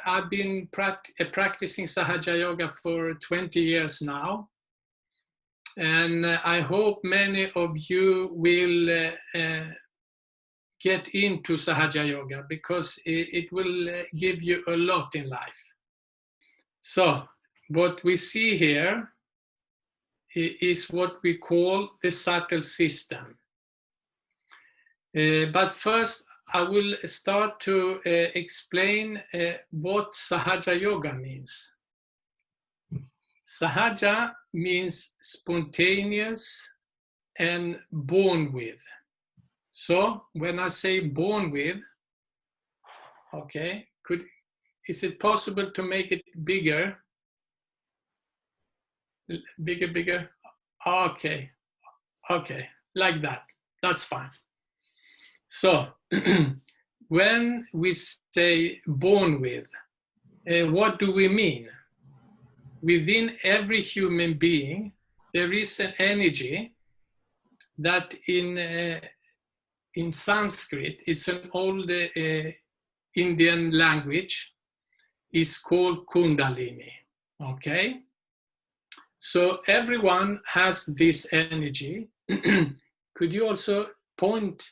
I've been practicing Sahaja Yoga for 20 years now. And I hope many of you will get into Sahaja Yoga, because it will give you a lot in life. So what we see here is what we call the subtle system. But first, I will start to explain what Sahaja Yoga means. Sahaja means spontaneous and born with. So when I say born with, okay, is it possible to make it bigger? Bigger? Okay, like that, that's fine. So when we say born with, what do we mean? Within every human being, there is an energy that in Sanskrit, it's an old Indian language, is called Kundalini, okay? So everyone has this energy. Could you also point?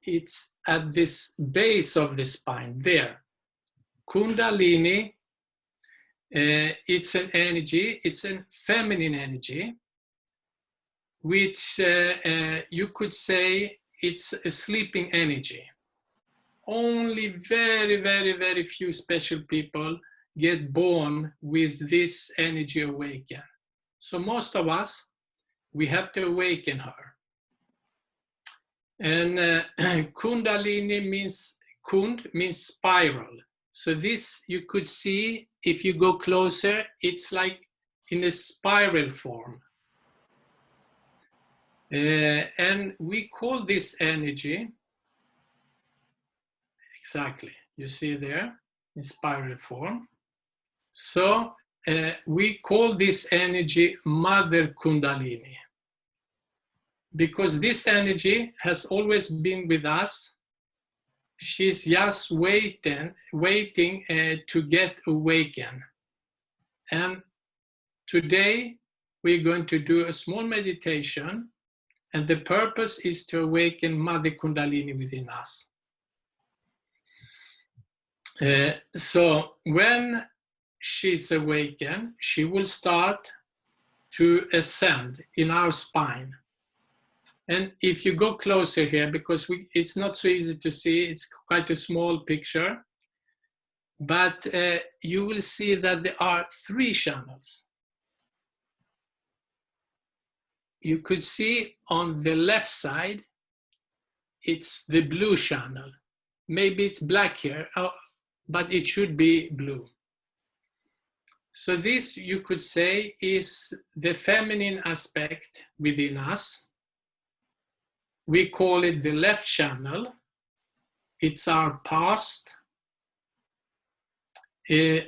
It's at this base of the spine, there. Kundalini, it's an energy, it's a feminine energy, which you could say it's a sleeping energy. Only very, very, very few special people get born with this energy awakened. So most of us, we have to awaken her. And Kundalini means, Kund means spiral. So this you could see, if you go closer, it's like in a spiral form. And we call this energy, exactly, you see there, in spiral form. So we call this energy Mother Kundalini, because this energy has always been with us. She's just waiting to get awakened. And today we're going to do a small meditation, and the purpose is to awaken Mother Kundalini within us. So when she's awakened, she will start to ascend in our spine. And if you go closer here, because it's not so easy to see, it's quite a small picture, but you will see that there are 3 channels. You could see on the left side, it's the blue channel. Maybe it's black here, but it should be blue. So this, you could say, is the feminine aspect within us. We call it the left channel. It's our past.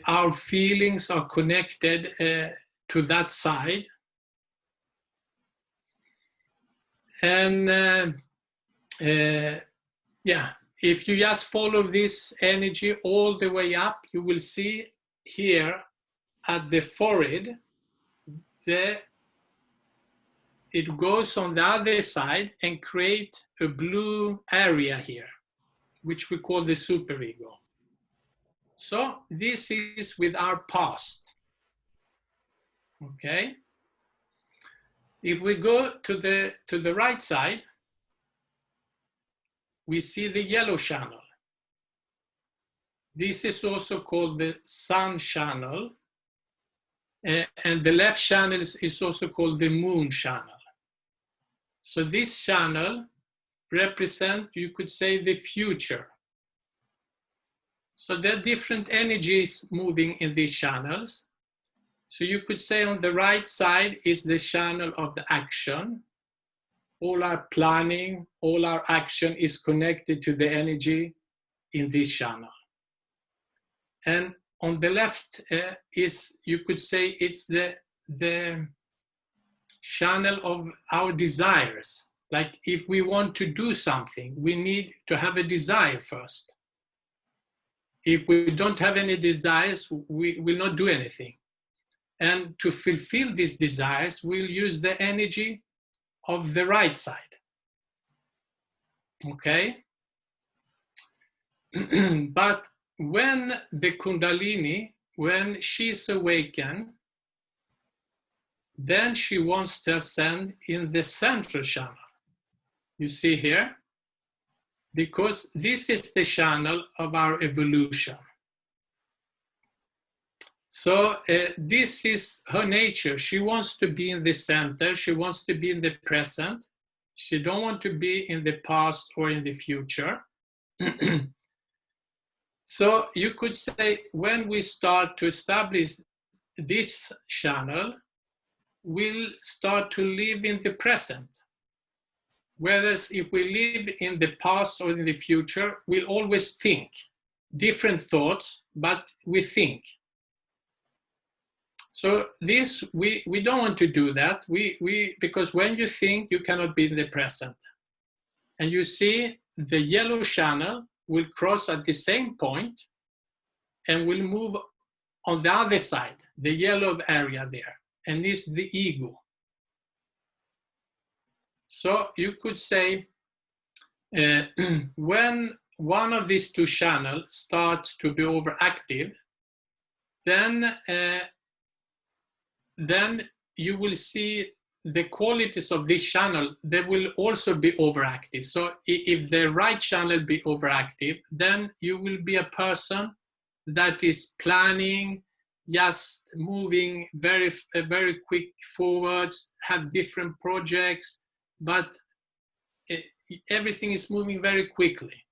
Our feelings are connected to that side. And yeah, if you just follow this energy all the way up, you will see here at the forehead, it goes on the other side and create a blue area here, which we call the superego. So this is with our past, okay? If we go to the right side, we see the yellow channel. This is also called the sun channel, and the left channel is also called the moon channel. So this channel represents, you could say, the future. So there are different energies moving in these channels. So you could say on the right side is the channel of the action. All our planning, all our action is connected to the energy in this channel. And on the left is, you could say, it's the channel of our desires. Like if we want to do something, we need to have a desire first. If we don't have any desires, we will not do anything. And to fulfill these desires, we'll use the energy of the right side. Okay? But when the Kundalini, when she's awakened, then she wants to ascend in the central channel. You see here? Because this is the channel of our evolution. So this is her nature. She wants to be in the center. She wants to be in the present. She don't want to be in the past or in the future. So you could say when we start to establish this channel, we'll start to live in the present. Whereas if we live in the past or in the future, we'll always think different thoughts, but we think. So this, we don't want to do that. Because when you think, you cannot be in the present. And you see the yellow channel will cross at the same point and will move on the other side, the yellow area there. And this is the ego. So you could say, when one of these two channels starts to be overactive, then you will see the qualities of this channel, they will also be overactive. So if the right channel be overactive, then you will be a person that is planning, just moving very quick forwards, have different projects, but everything is moving very quickly.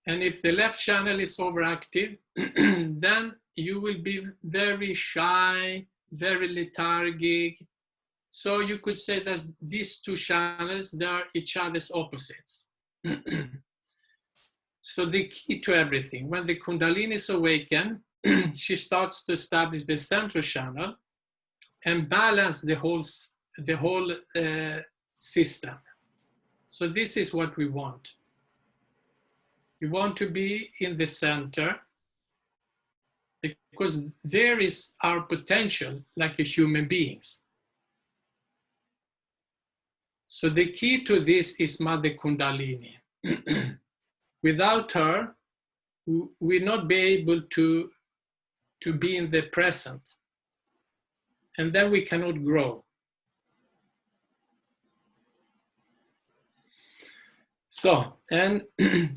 And if the left channel is overactive, then you will be very shy, very lethargic. So you could say that these two channels, they are each other's opposites. So the key to everything, when the Kundalini is awakened, she starts to establish the central channel and balance the whole system. So this is what we want. We want to be in the center because there is our potential like a human beings. So the key to this is Mother Kundalini. Without her, we'll not be able to be in the present. And then we cannot grow. So, and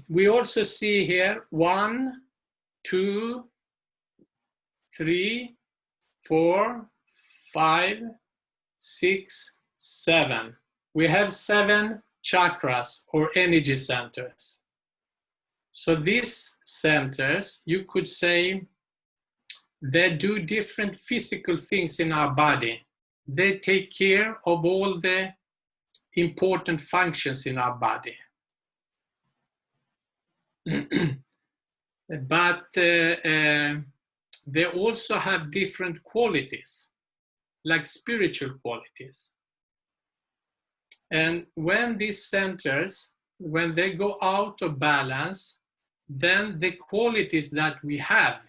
we also see here 1, 2, 3, 4, 5, 6, 7. We have 7 chakras or energy centers. So these centers, you could say, they do different physical things in our body. They take care of all the important functions in our body. But they also have different qualities, like spiritual qualities. And when these centers, when they go out of balance, then the qualities that we have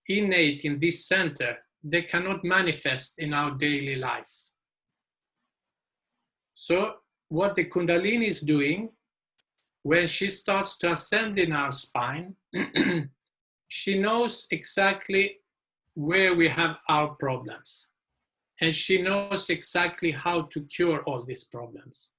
innate in this center, they cannot manifest in our daily lives. So what the Kundalini is doing, when she starts to ascend in our spine, she knows exactly where we have our problems. And she knows exactly how to cure all these problems.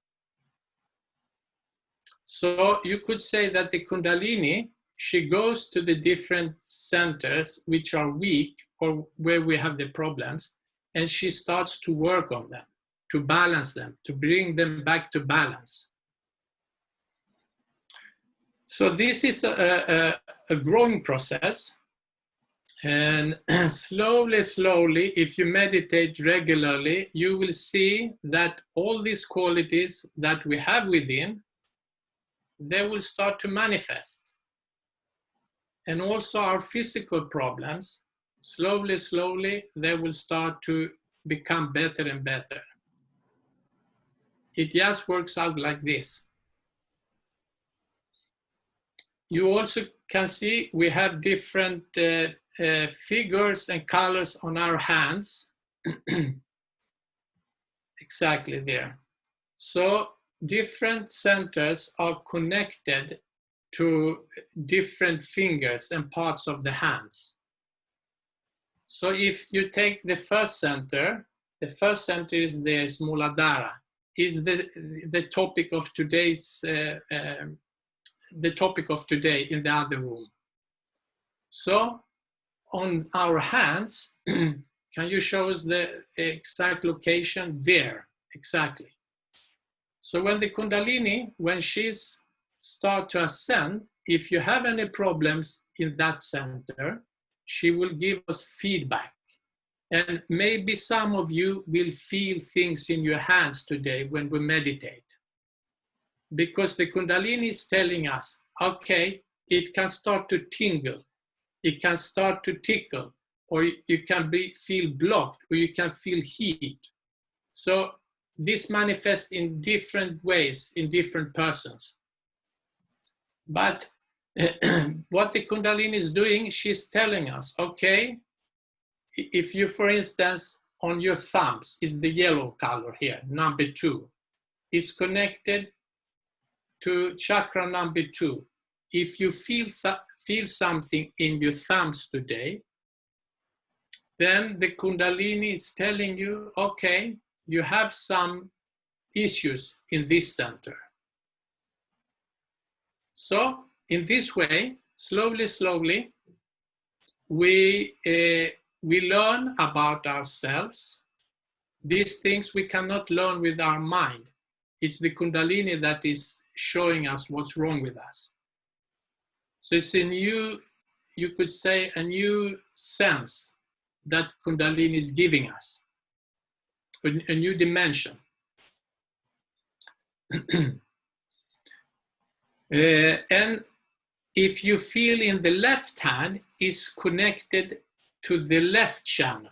So you could say that the Kundalini, she goes to the different centers which are weak or where we have the problems, and she starts to work on them, to balance them, to bring them back to balance. So this is a growing process. And slowly, if you meditate regularly, you will see that all these qualities that we have within, they will start to manifest. And also our physical problems, slowly, they will start to become better and better. It just works out like this. you also can see we have different figures and colors on our hands. Exactly there. So different centers are connected to different fingers and parts of the hands. So if you take the first center is there, Muladhara, is the topic of today's the topic of today in the other room. So on our hands, can you show us the exact location there? Exactly. So when the Kundalini, when she's start to ascend, if you have any problems in that center, she will give us feedback. And maybe some of you will feel things in your hands today when we meditate. Because the Kundalini is telling us, okay, it can start to tingle, it can start to tickle, or you can feel blocked, or you can feel heat. So this manifests in different ways in different persons. But what the Kundalini is doing, she's telling us, okay, if you, for instance, on your thumbs is the yellow color here, number 2, is connected to chakra number 2. If you feel something in your thumbs today, then the Kundalini is telling you, okay, you have some issues in this center. So in this way, slowly, we learn about ourselves. These things we cannot learn with our mind. It's the Kundalini that is showing us what's wrong with us. So it's a new, you could say, a new sense that Kundalini is giving us, a new dimension. And if you feel in the left hand, is connected to the left channel,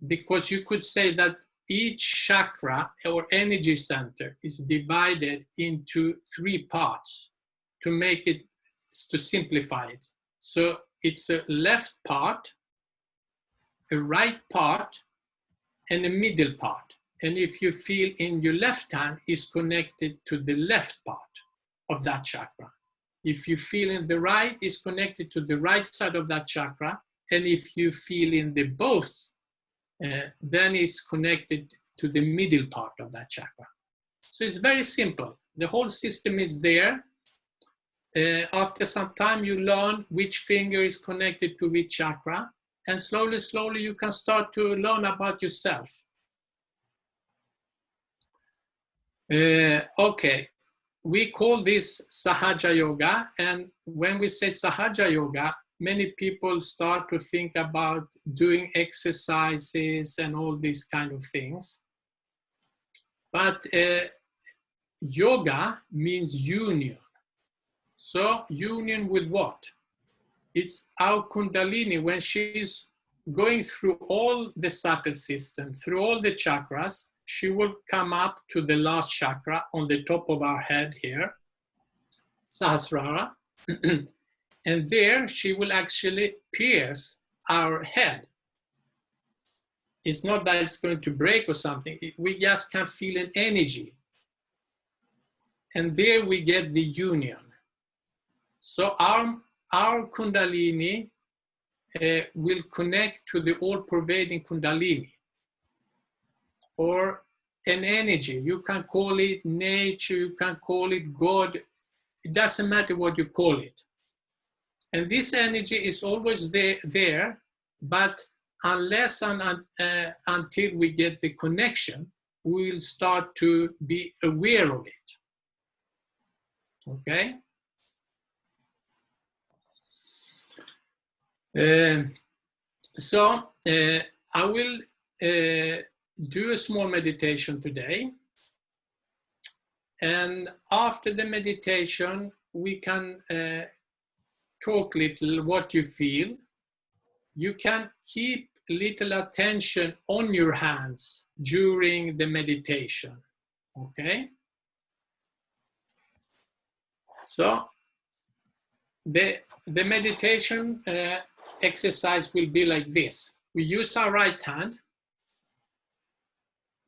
because you could say that each chakra or energy center is divided into 3 parts to make it, to simplify it. So it's a left part, a right part, and a middle part. And if you feel in your left hand, is connected to the left part of that chakra. If you feel in the right, is connected to the right side of that chakra. And if you feel in the both, then it's connected to the middle part of that chakra. So it's very simple. The whole system is there. After some time, you learn which finger is connected to which chakra. And slowly, you can start to learn about yourself. Okay, we call this Sahaja Yoga. And when we say Sahaja Yoga, many people start to think about doing exercises and all these kind of things. But yoga means union. So union with what? It's our Kundalini, when she's going through all the subtle system, through all the chakras, she will come up to the last chakra on the top of our head here, Sahasrara. And there she will actually pierce our head. It's not that it's going to break or something. We just can feel an energy. And there we get the union. So our Kundalini will connect to the all-pervading Kundalini, or an energy. You can call it nature, you can call it God. It doesn't matter what you call it. And this energy is always there, but unless and until we get the connection, we will start to be aware of it. Okay? So I will do a small meditation today. And after the meditation, we can talk little what you feel. You can keep little attention on your hands during the meditation. Okay? So the meditation exercise will be like this. We use our right hand.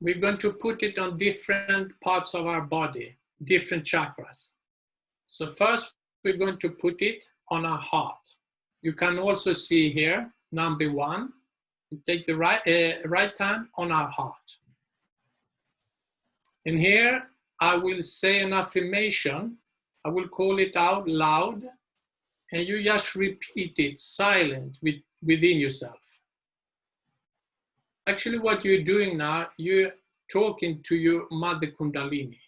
We're going to put it on different parts of our body, different chakras. So first, we're going to put it on our heart. You can also see here, number 1, we take the right hand on our heart. And here, I will say an affirmation. I will call it out loud, and you just repeat it silent within yourself. Actually, what you're doing now, you're talking to your Mother Kundalini.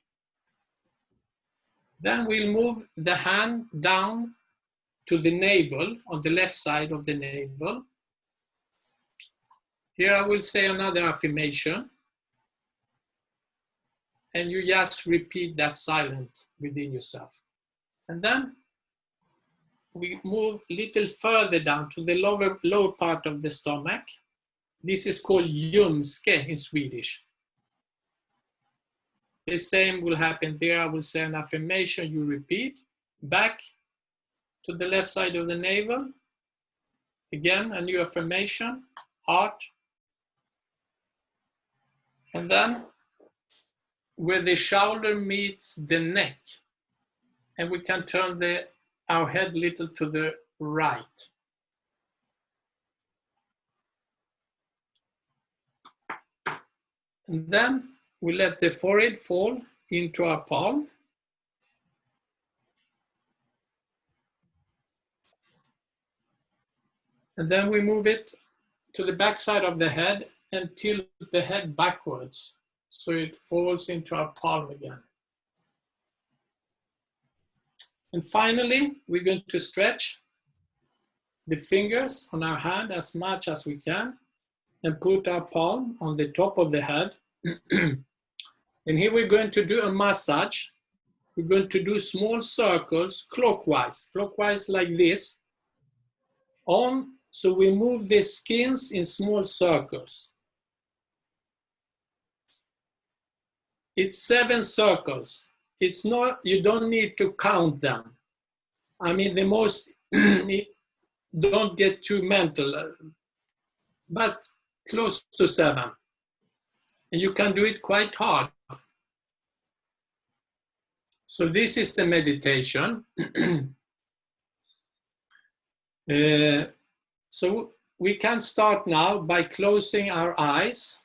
Then we'll move the hand down to the navel, on the left side of the navel. Here I will say another affirmation, and you just repeat that silent within yourself. And then we move a little further down to the lower part of the stomach. This is called ljumske in Swedish. The same will happen there. I will say an affirmation, you repeat. Back to the left side of the navel. Again, a new affirmation, heart. And then where the shoulder meets the neck, and we can turn our head a little to the right. And then we let the forehead fall into our palm. And then we move it to the back side of the head and tilt the head backwards, so it falls into our palm again. And finally, we're going to stretch the fingers on our hand as much as we can and put our palm on the top of the head. And here we're going to do a massage. We're going to do small circles clockwise like this. So we move the skins in small circles. It's 7 circles. It's not, you don't need to count them. I mean, the most, don't get too mental, but close to 7. And you can do it quite hard. So this is the meditation. So we can start now by closing our eyes.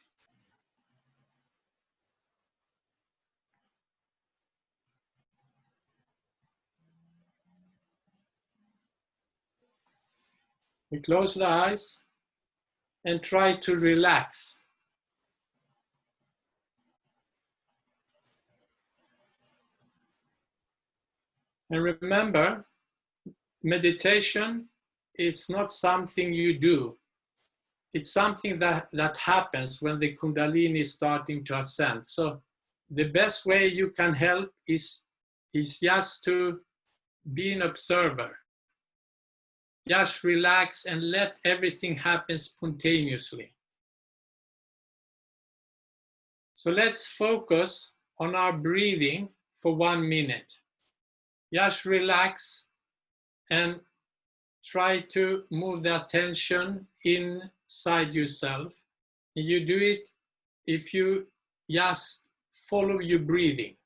We close the eyes and try to relax. And remember, meditation is not something you do. It's something that happens when the Kundalini is starting to ascend. So the best way you can help is just to be an observer. Just relax and let everything happen spontaneously. So let's focus on our breathing for 1 minute. Just relax and try to move the attention inside yourself. And you do it if you just follow your breathing.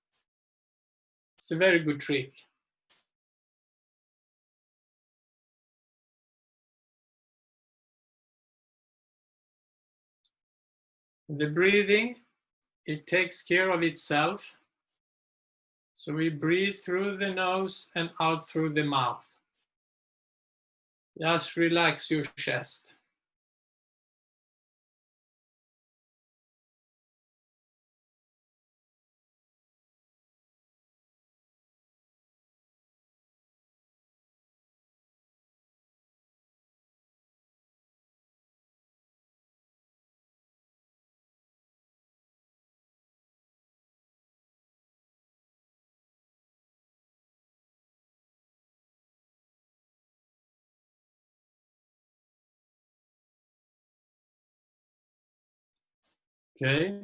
It's a very good trick. The breathing, it takes care of itself. So we breathe through the nose and out through the mouth. Just relax your chest. Okay,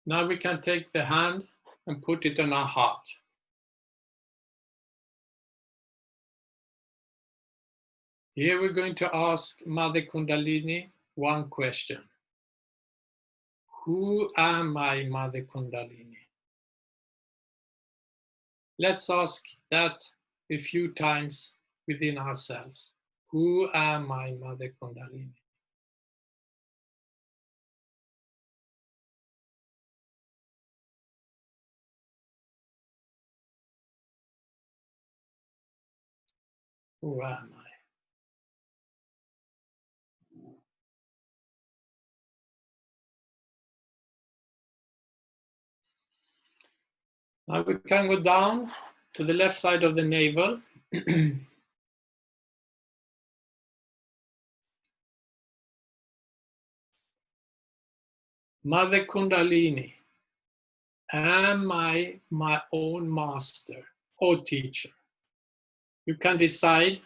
now we can take the hand and put it on our heart. Here we're going to ask Mother Kundalini one question. Who am I, Mother Kundalini? Let's ask that a few times within ourselves. Who am I, Mother Kundalini? Who am I? Now we can go down to the left side of the navel. Mother Kundalini, am I my own master or teacher? You can decide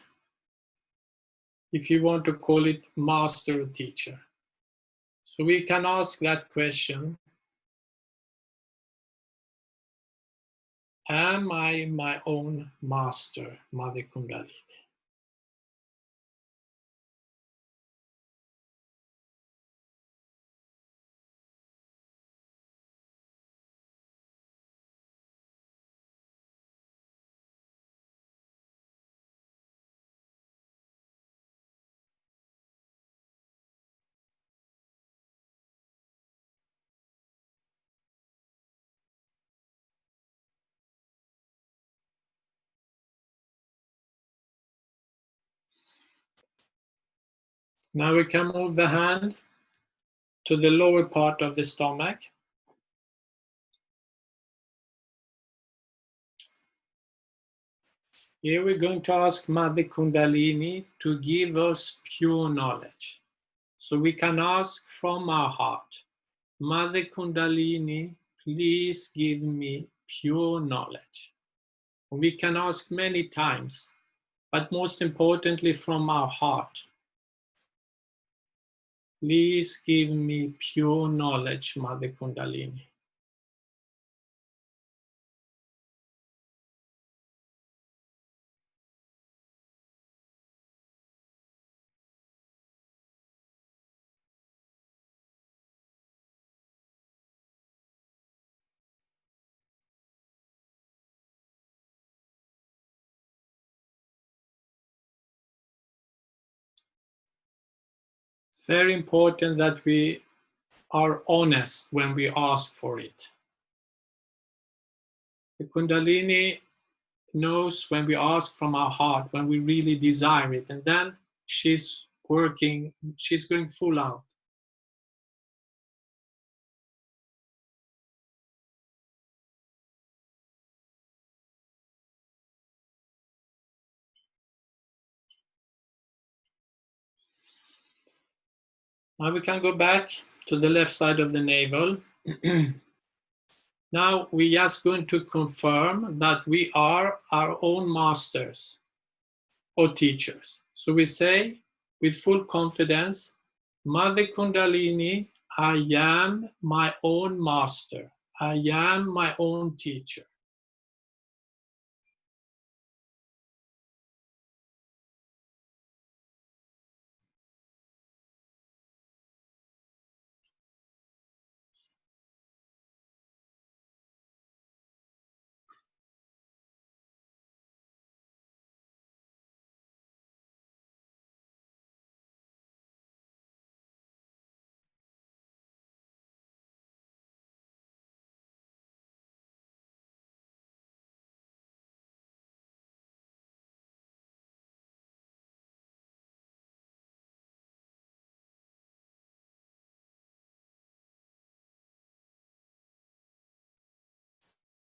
if you want to call it master or teacher. So we can ask that question. Am I my own master, Mother Kundalini? Now we can move the hand to the lower part of the stomach. Here we're going to ask Mother Kundalini to give us pure knowledge. So we can ask from our heart, Mother Kundalini, please give me pure knowledge. We can ask many times, but most importantly from our heart. Please give me pure knowledge, Mother Kundalini. It's very important that we are honest when we ask for it. The Kundalini knows when we ask from our heart, when we really desire it, and then she's working, she's going full out. Now we can go back to the left side of the navel. Now we're just going to confirm that we are our own masters or teachers. So we say with full confidence, Mother Kundalini, I am my own master. I am my own teacher.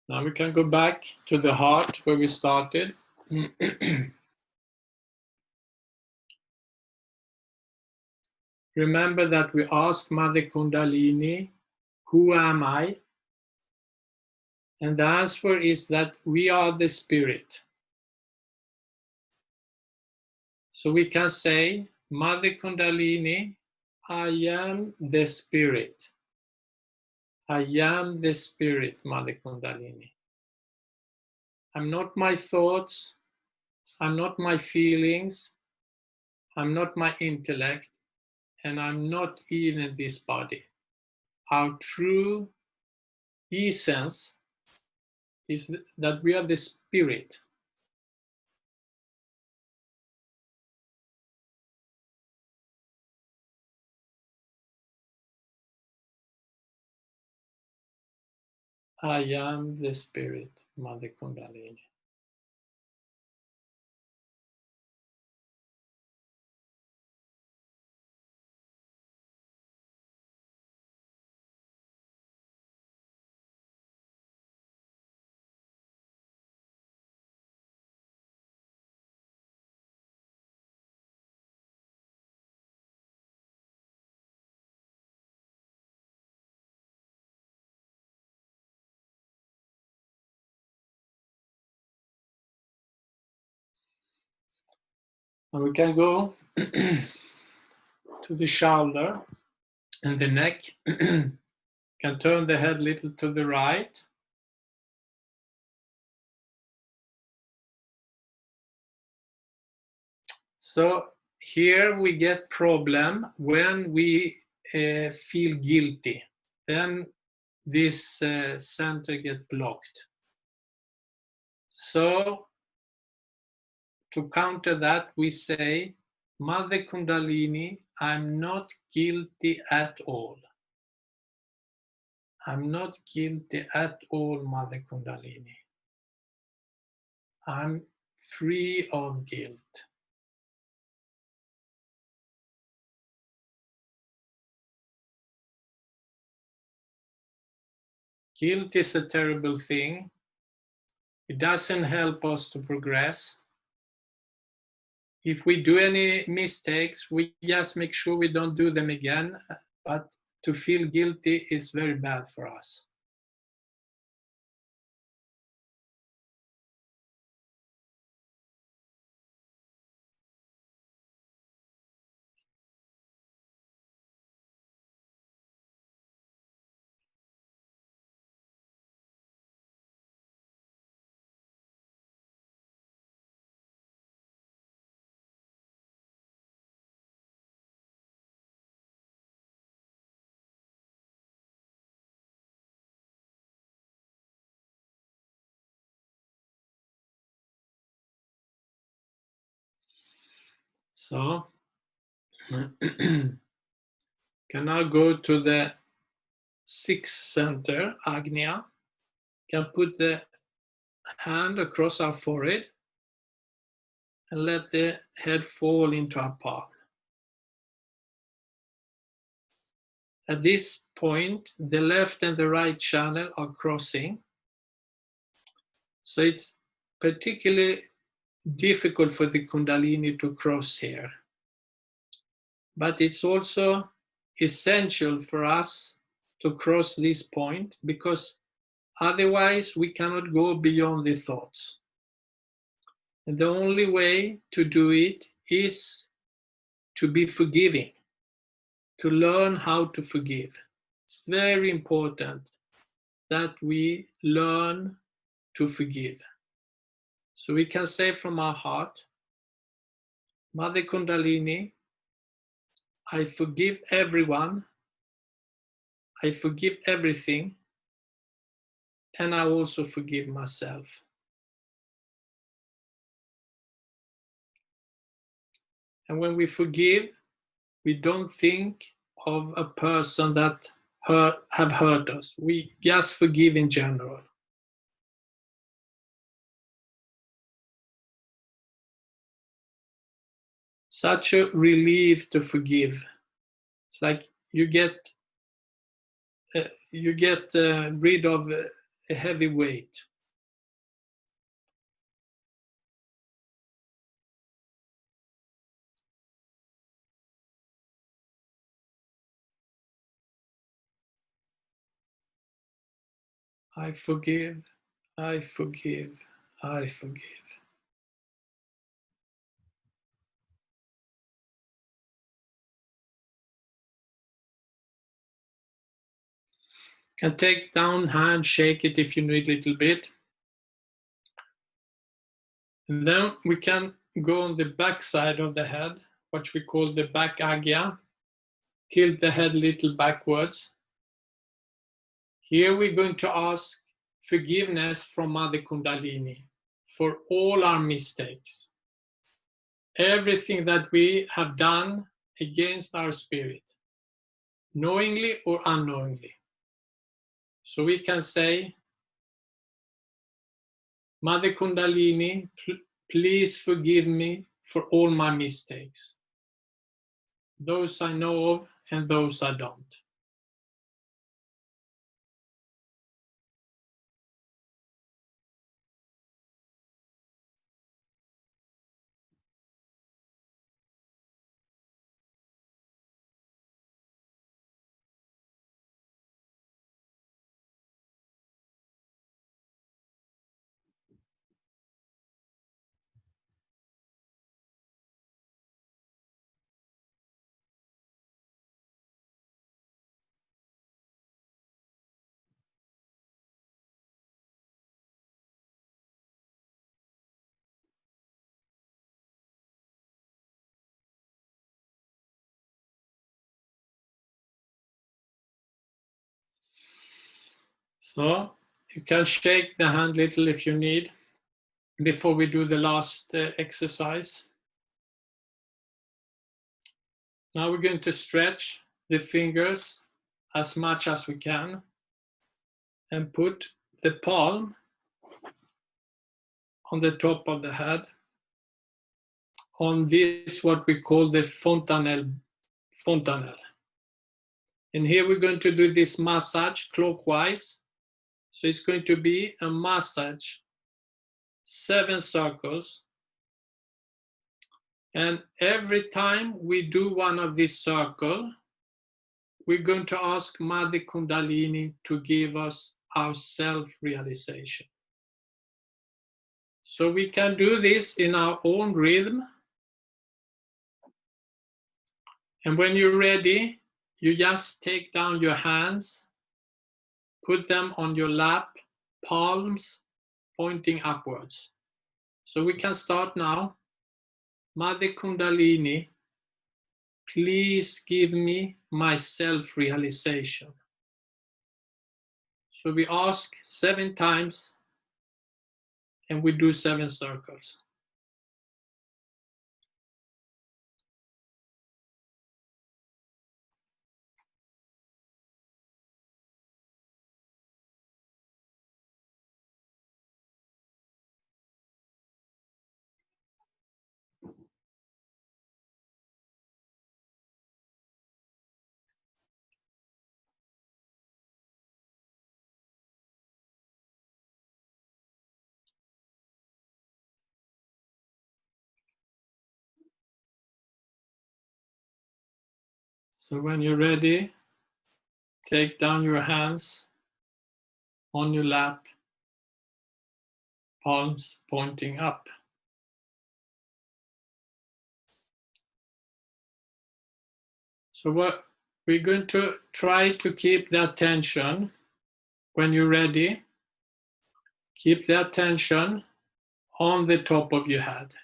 Now we can go back to the heart where we started. Remember that we asked Mother Kundalini, who am I? And the answer is that we are the spirit. So we can say, Mother Kundalini, I am the spirit. I am the spirit, Mother Kundalini. I'm not my thoughts. I'm not my feelings. I'm not my intellect, and I'm not even this body. Our true essence is that we are the spirit. I am the spirit, Mother Kundalini. And we can go to the shoulder and the neck. Can turn the head a little to the right. So here we get problem when we feel guilty. Then this center get blocked. So to counter that, we say, Mother Kundalini, I'm not guilty at all. I'm not guilty at all, Mother Kundalini. I'm free of guilt. Guilt is a terrible thing. It doesn't help us to progress. If we do any mistakes, we just make sure we don't do them again. But to feel guilty is very bad for us. So, can now go to the sixth center, Agnya. Can put the hand across our forehead and let the head fall into our palm. At this point, the left and the right channel are crossing. So it's particularly difficult for the Kundalini to cross here. But it's also essential for us to cross this point, because otherwise we cannot go beyond the thoughts. And the only way to do it is to be forgiving, to learn how to forgive. It's very important that we learn to forgive. So we can say from our heart, Mother Kundalini, I forgive everyone, I forgive everything, and I also forgive myself. And when we forgive, we don't think of a person that have hurt us. We just forgive in general. Such a relief to forgive. It's like you get rid of a heavy weight. I forgive, I forgive, I forgive. Can take down hand, shake it if you need a little bit. And then we can go on the back side of the head what we call the back agya. Tilt the head a little backwards. Here we're going to ask forgiveness from Mother Kundalini for all our mistakes. Everything that we have done against our spirit, knowingly or unknowingly. So we can say, Mother Kundalini, please forgive me for all my mistakes. Those I know of and those I don't. So you can shake the hand a little if you need before we do the last exercise. Now we're going to stretch the fingers as much as we can and put the palm on the top of the head on this, what we call the fontanelle. And here we're going to do this massage clockwise. So it's going to be a massage, 7 circles. And every time we do one of these circles, we're going to ask Mother Kundalini to give us our self-realization. So we can do this in our own rhythm. And when you're ready, you just take down your hands, put them on your lap, palms pointing upwards. So we can start now. Mother Kundalini, please give me my self-realization. So we ask 7 times and we do 7 circles. So when you're ready, take down your hands on your lap, palms pointing up. So what we're going to try to keep the attention when you're ready. Keep the attention on the top of your head.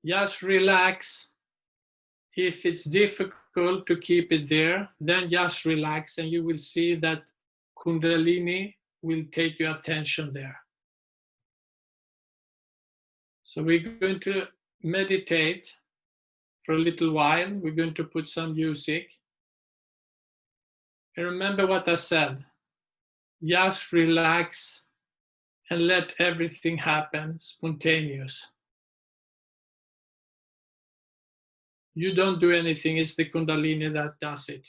Just relax. If it's difficult to keep it there, then just relax and you will see that Kundalini will take your attention there. So we're going to meditate for a little while. We're going to put some music. And remember what I said. Just relax and let everything happen spontaneous. You don't do anything, it's the Kundalini that does it.